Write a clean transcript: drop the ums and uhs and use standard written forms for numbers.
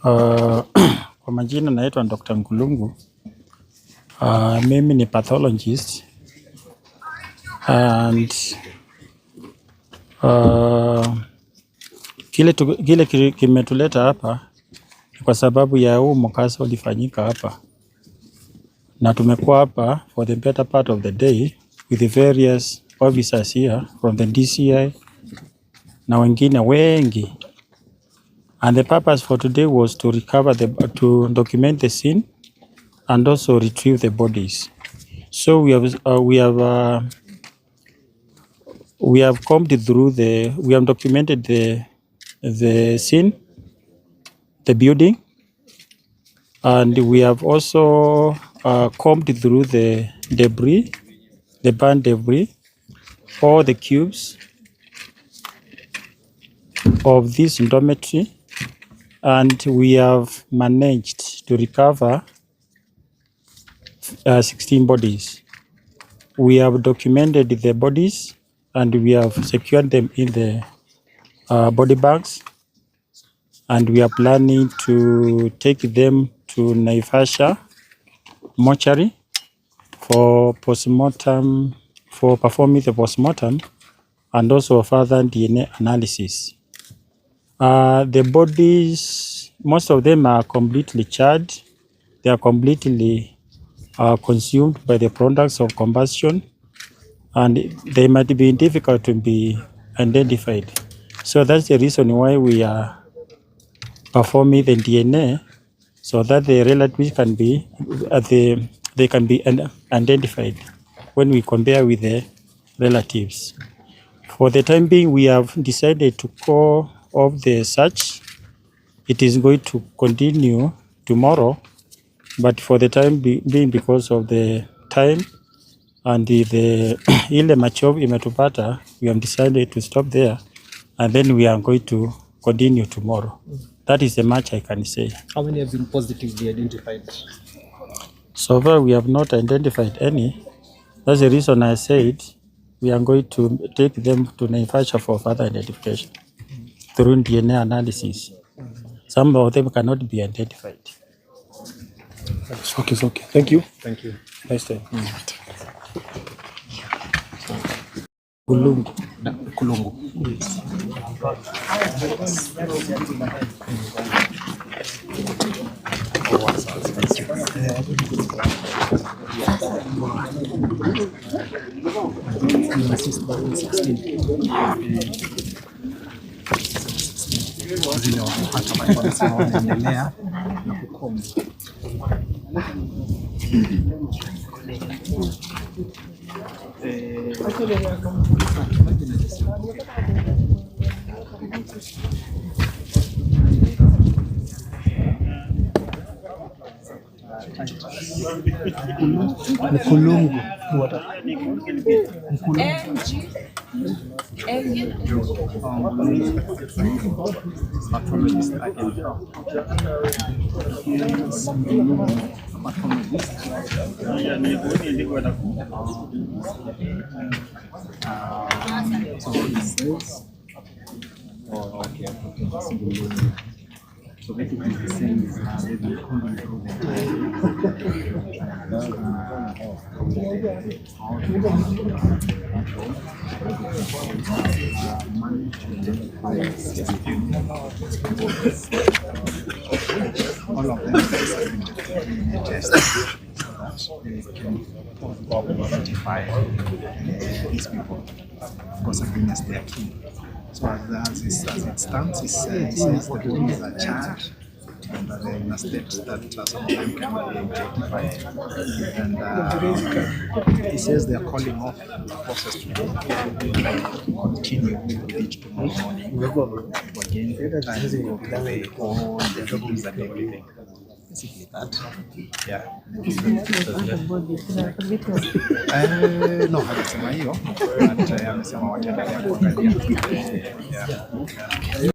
Kwa majina naitwa Dr. Nkulungu. Mimi ni pathologist and kile kimetuleta hapa kwa sababu ya huu mkasa ulifanyika hapa, na tumekuwa hapa for the better part of the day with the various officers here from the DCI na wengine wengi, and the purpose for today was to to document the scene and also retrieve the bodies. So we have combed through we have documented the scene, the building, and we have also combed through the debris, the burnt debris, all the cubes of this dormitory, and we have managed to recover 16 bodies. We have documented the bodies and we have secured them in the body bags, and we are planning to take them to Naivasha mortuary for postmortem, for performing the postmortem and also further DNA analysis. The bodies, most of them are completely charred. They are completely consumed by the products of combustion, and they might be difficult to be identified. So that's the reason why we are performing the DNA, so that the relatives can be they can be identified when we compare with the relatives. For the time being, we have decided to call off the search. It is going to continue tomorrow, but for the time being, because of the time and ile machovu imetupata, we have decided to stop there, and then we are going to continue tomorrow. That is the much I can say. How many have been positively identified? So far, we have not identified any. That's the reason I said we are going to take them to Naivasha for further identification through DNA analysis. Some of them cannot be identified. It's okay. Thank you. Thank you. Nice day. Kulungu. Zile wanasema wanaendelea na kukomba. Mkulungu. So basically the same is they've been coming through the all of them have been tested so that they can identify these people, of course, against their kin. So as it stands, it says the bodies are charged, and they're in a state that some of them can be identified. And it says they're calling off the process today to continue with it tomorrow morning. To again go through all the bodies and everything. Basically that. Yeah. No, hajasema hiyo, but amesema wataendelea kuangalia. Yeah.